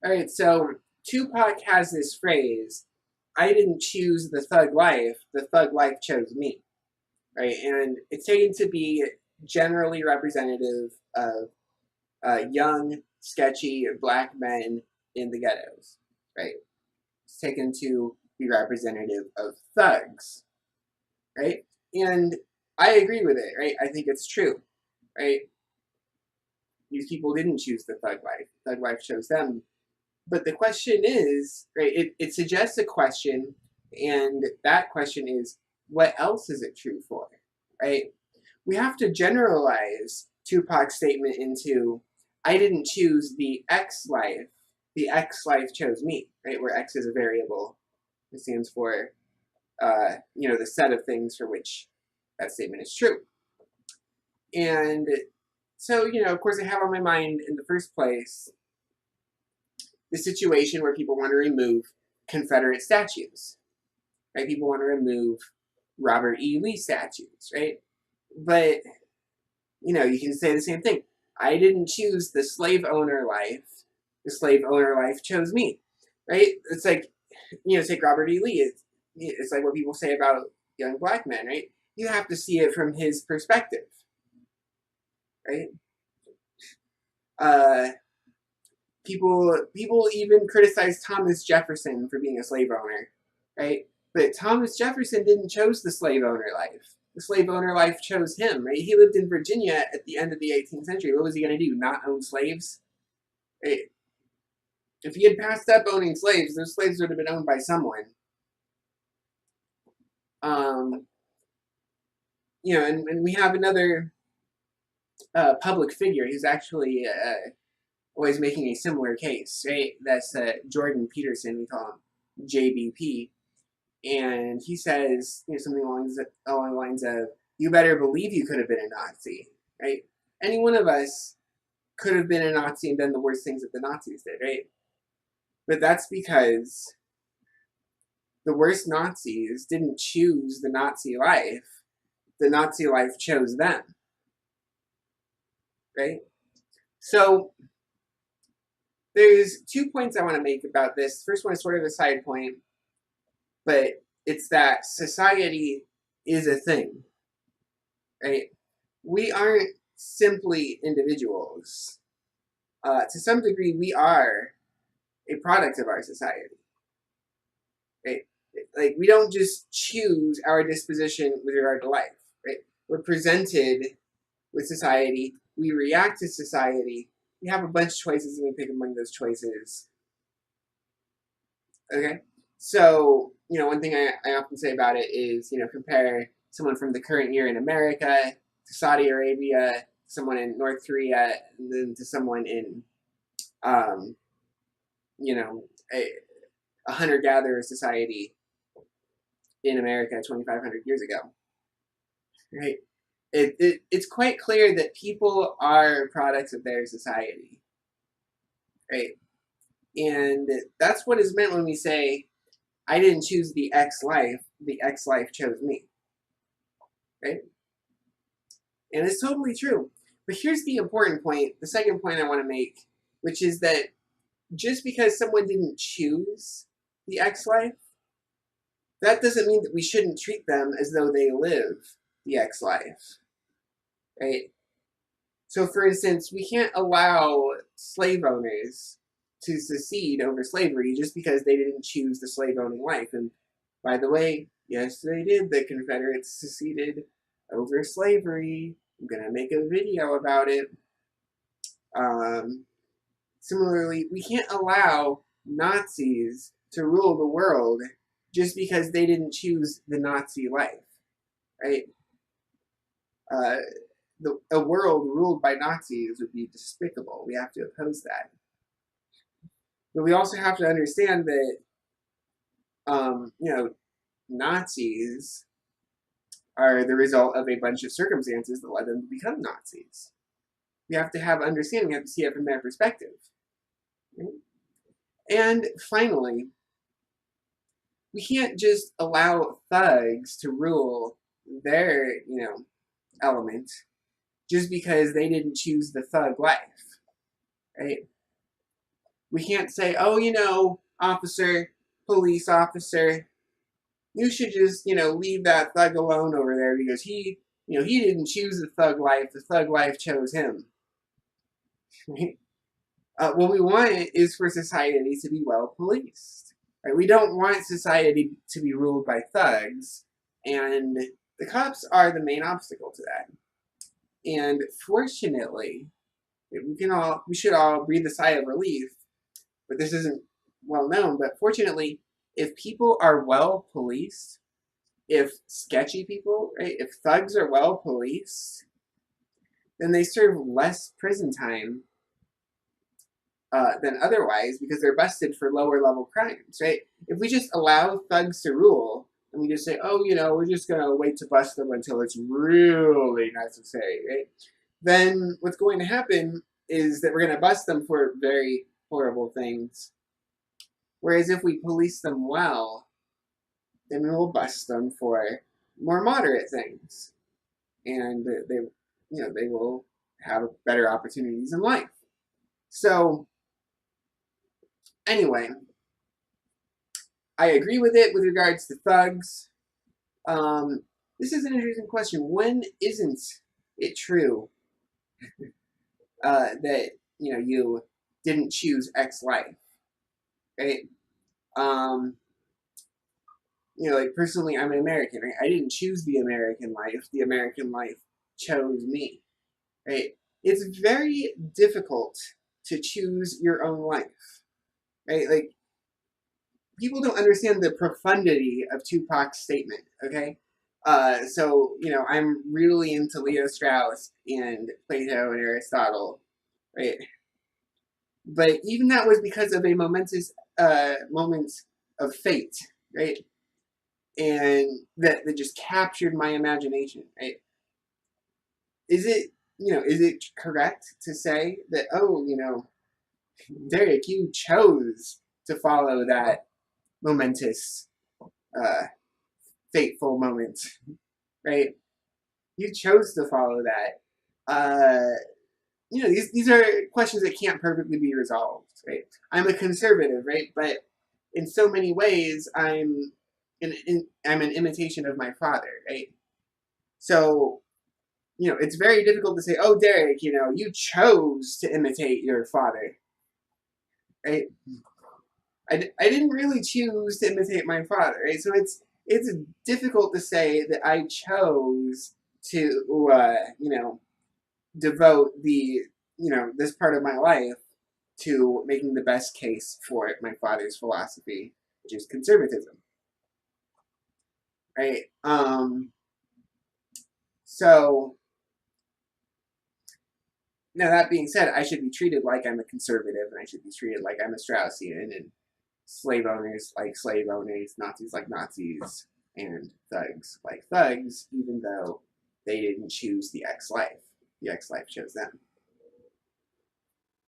All right, so Tupac has this phrase, I didn't choose the thug life chose me, right? And it's taken to be generally representative of young, sketchy black men in the ghettos, right? It's taken to be representative of thugs, right? And I agree with it, right? I think it's true, right? These people didn't choose the thug life chose them. But the question is, right, it suggests a question, and that question is, what else is it true for, right? We have to generalize Tupac's statement into, I didn't choose the X life chose me, right? Where X is a variable. It stands for, the set of things for which that statement is true. And so, of course, I have on my mind in the first place the situation where people want to remove Confederate statues, right? People want to remove Robert E. Lee statues, right? But, you can say the same thing. I didn't choose the slave owner life. The slave owner life chose me, right? It's like, take Robert E. Lee. It's like what people say about young black men, right? You have to see it from his perspective, right? People even criticize Thomas Jefferson for being a slave owner, right? But Thomas Jefferson didn't choose the slave owner life. The slave owner life chose him, right? He lived in Virginia at the end of the 18th century. What was he going to do? Not own slaves? Right? If he had passed up owning slaves, those slaves would have been owned by someone. And we have another public figure who's actually always making a similar case, right? That's Jordan Peterson. We call him JBP, and he says something along the lines of, "You better believe you could have been a Nazi, right? Any one of us could have been a Nazi and done the worst things that the Nazis did, right? But that's because the worst Nazis didn't choose the Nazi life. The Nazi life chose them, right? So there's 2 points I want to make about this. First one is sort of a side point, but it's that society is a thing, right? We aren't simply individuals. To some degree, we are a product of our society, right? Like, we don't just choose our disposition with regard to life, right? We're presented with society. We react to society. We have a bunch of choices, and we pick among those choices. Okay? So, one thing I often say about it is, compare someone from the current year in America to Saudi Arabia, someone in North Korea, and then to someone in, a hunter-gatherer society in America 2,500 years ago. Right? It's quite clear that people are products of their society. Right? And that's what is meant when we say, I didn't choose the X life chose me. Right? And it's totally true. But here's the important point, the second point I want to make, which is that just because someone didn't choose the X life, that doesn't mean that we shouldn't treat them as though they live the X life. Right? So, for instance, we can't allow slave owners to secede over slavery just because they didn't choose the slave owning life. And by the way, yes, they did. The Confederates seceded over slavery. I'm going to make a video about it. Similarly, we can't allow Nazis to rule the world just because they didn't choose the Nazi life, right? A world ruled by Nazis would be despicable. We have to oppose that. But we also have to understand that, Nazis are the result of a bunch of circumstances that led them to become Nazis. We have to have understanding, we have to see it from their perspective. Right? And finally, we can't just allow thugs to rule their, element just because they didn't choose the thug life, right? We can't say, oh, officer, police officer, you should just, leave that thug alone over there because he didn't choose the thug life. The thug life chose him. What we want is for society to be well policed. Right? We don't want society to be ruled by thugs, and the cops are the main obstacle to that. And fortunately, we should all breathe a sigh of relief, but this isn't well known. But fortunately, if people are well policed, if sketchy people, right, if thugs are well policed, then they serve less prison time than otherwise because they're busted for lower level crimes, right? If we just allow thugs to rule and we just say, oh, we're just going to wait to bust them until it's really necessary, right? Then what's going to happen is that we're going to bust them for very horrible things. Whereas if we police them well, then we will bust them for more moderate things. And they will have better opportunities in life. So anyway, I agree with it with regards to thugs. This is an interesting question. When isn't it true that you didn't choose X life, right? Like personally, I'm an American, right? I didn't choose the American life. The American life chose me, right? It's very difficult to choose your own life, right? Like, people don't understand the profundity of Tupac's statement, okay? So, I'm really into Leo Strauss and Plato and Aristotle, right? But even that was because of a momentous moment of fate, right? And that just captured my imagination, right? Is it correct to say that, oh, Derek, you chose to follow that momentous, fateful moment, right? You chose to follow that. These are questions that can't perfectly be resolved, right? I'm a conservative, right? But in so many ways, I'm an imitation of my father, right? So, it's very difficult to say, oh, Derek, you chose to imitate your father, right? I didn't really choose to imitate my father, right? So it's difficult to say that I chose to, devote this part of my life to making the best case for my father's philosophy, which is conservatism, right? So now that being said, I should be treated like I'm a conservative, and I should be treated like I'm a Straussian, and slave owners like slave owners, Nazis like Nazis, and thugs like thugs, even though they didn't choose the X life. The X life chose them.